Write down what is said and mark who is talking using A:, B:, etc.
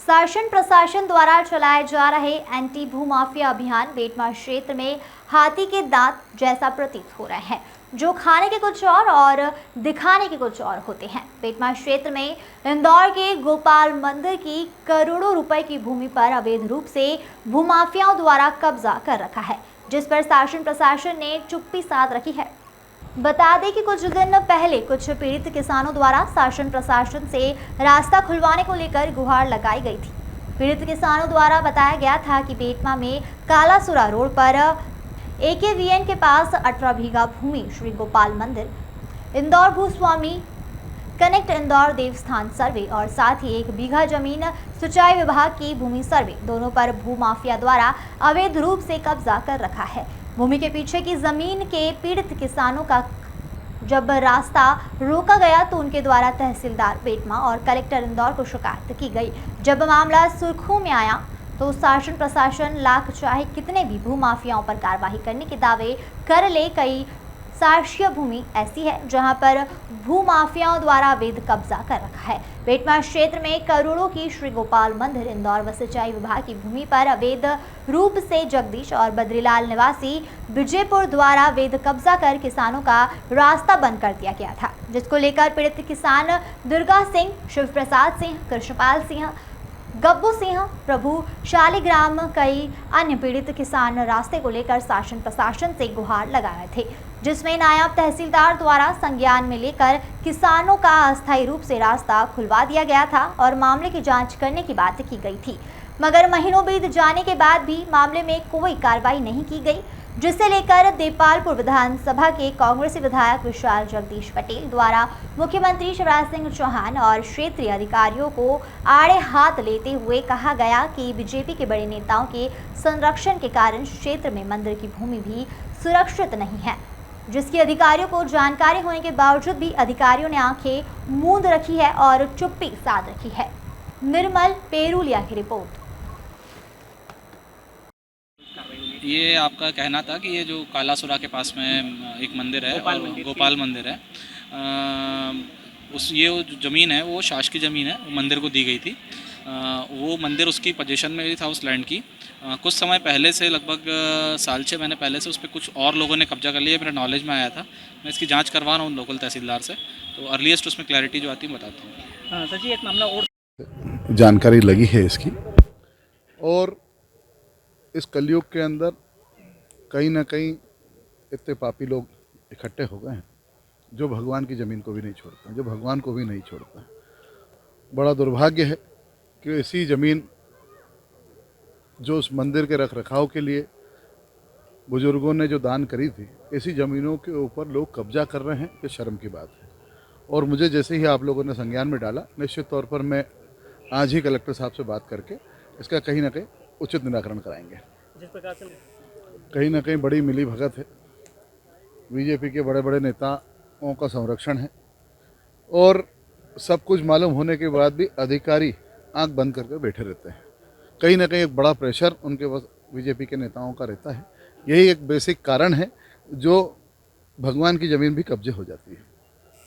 A: शासन प्रशासन द्वारा चलाए जा रहे एंटी भूमाफिया अभियान बेटमा क्षेत्र में हाथी के दांत जैसा प्रतीत हो रहे हैं, जो खाने के कुछ और दिखाने के कुछ और होते हैं। बेटमा क्षेत्र में इंदौर के गोपाल मंदिर की करोड़ों रुपए की भूमि पर अवैध रूप से भूमाफियाओं द्वारा कब्जा कर रखा है, जिस पर शासन प्रशासन ने चुप्पी साध रखी है। बता दें कि कुछ दिन पहले कुछ पीड़ित किसानों द्वारा शासन प्रशासन से रास्ता खुलवाने को लेकर गुहार लगाई गई थी। पीड़ित किसानों द्वारा बताया गया था कि बेटमा में कालासुरा रोड पर AKVN के पास 18 बीघा भूमि श्री गोपाल मंदिर, इंदौर भूस्वामी कनेक्ट इंदौर देवस्थान सर्वे और साथ ही 1 बीघा जमीन सिंचाई विभाग की भूमि सर्वे दोनों पर भूमाफिया द्वारा अवैध रूप से कब्जा कर रखा है। भूमि के पीछे की जमीन के पीड़ित किसानों का जब रास्ता रोका गया तो उनके द्वारा तहसीलदार बेटमा और कलेक्टर इंदौर को शिकायत की गई। जब मामला सुर्खियों में आया तो शासन प्रशासन लाख चाहे कितने भी भूमाफियाओं पर कार्रवाई करने के दावे कर ले। कई साक्ष्य भूमि ऐसी है जहां पर भूमाफियाओं द्वारा अवैध कब्जा कर रखा है। बेटमा क्षेत्र में करोड़ों की श्री गोपाल मंदिर, इंदौर व सिंचाई विभाग की भूमि पर अवैध रूप से जगदीश और बद्रीलाल निवासी विजयपुर द्वारा अवैध कब्जा कर किसानों का रास्ता बंद कर दिया गया था, जिसको लेकर पीड़ित किसान दुर्गा सिंह, शिव प्रसाद सिंह, कृष्णपाल सिंह, गब्बू सिंह, प्रभु शालिग्राम, कई अन्य पीड़ित किसान रास्ते को लेकर शासन प्रशासन से गुहार लगाए थे, जिसमें नायब तहसीलदार द्वारा संज्ञान में लेकर किसानों का अस्थायी रूप से रास्ता खुलवा दिया गया था और मामले की जांच करने की बात की गई थी। मगर महीनों बीत जाने के बाद भी मामले में कोई कार्रवाई नहीं की गई, जिसे लेकर देपालपुर विधानसभा के कांग्रेसी विधायक विशाल जगदीश पटेल द्वारा मुख्यमंत्री शिवराज सिंह चौहान और क्षेत्रीय अधिकारियों को आड़े हाथ लेते हुए कहा गया कि बीजेपी के बड़े नेताओं के संरक्षण के कारण क्षेत्र में मंदिर की भूमि भी सुरक्षित नहीं है, जिसकी अधिकारियों को जानकारी होने के बावजूद भी अधिकारियों ने आंखें मूंद रखी है और चुप्पी साध रखी है। निर्मल पेरुलिया की रिपोर्ट।
B: ये आपका कहना था कि ये जो कालासुरा के पास में एक मंदिर है, गोपाल मंदिर है, ये जो ज़मीन है वो शासकीय ज़मीन है, मंदिर को दी गई थी। वो मंदिर उसकी पोजीशन में भी था उस लैंड की। कुछ समय पहले से, लगभग साल 6 महीने पहले से उस पर कुछ और लोगों ने कब्जा कर लिया। मेरे नॉलेज में आया था, मैं इसकी जांच करवा रहा हूँ लोकल तहसीलदार से, तो अर्लीस्ट उसमें क्लैरिटी जो आती है बताता हूँ।
C: सर जी, एक मामला और
D: जानकारी लगी है इसकी, और इस कलयुग के अंदर कहीं ना कहीं इतने पापी लोग इकट्ठे हो गए हैं जो भगवान की ज़मीन को भी नहीं छोड़ते हैं, जो भगवान को भी नहीं छोड़ते हैं। बड़ा दुर्भाग्य है कि इसी ज़मीन जो उस मंदिर के रख रखाव के लिए बुज़ुर्गों ने जो दान करी थी, ऐसी ज़मीनों के ऊपर लोग कब्जा कर रहे हैं। ये शर्म की बात है। और मुझे जैसे ही आप लोगों ने संज्ञान में डाला, निश्चित तौर पर मैं आज ही कलेक्टर साहब से बात करके इसका कहीं ना कहीं उचित निराकरण कराएंगे।
C: जिस प्रकार से
D: कहीं ना कहीं बड़ी मिली भगत है, बीजेपी के बड़े बड़े नेताओं का संरक्षण है, और सब कुछ मालूम होने के बाद भी अधिकारी आंख बंद करके बैठे रहते हैं। कहीं ना कहीं एक बड़ा प्रेशर उनके पास बीजेपी के नेताओं का रहता है। यही एक बेसिक कारण है जो भगवान की ज़मीन भी कब्जे हो जाती है।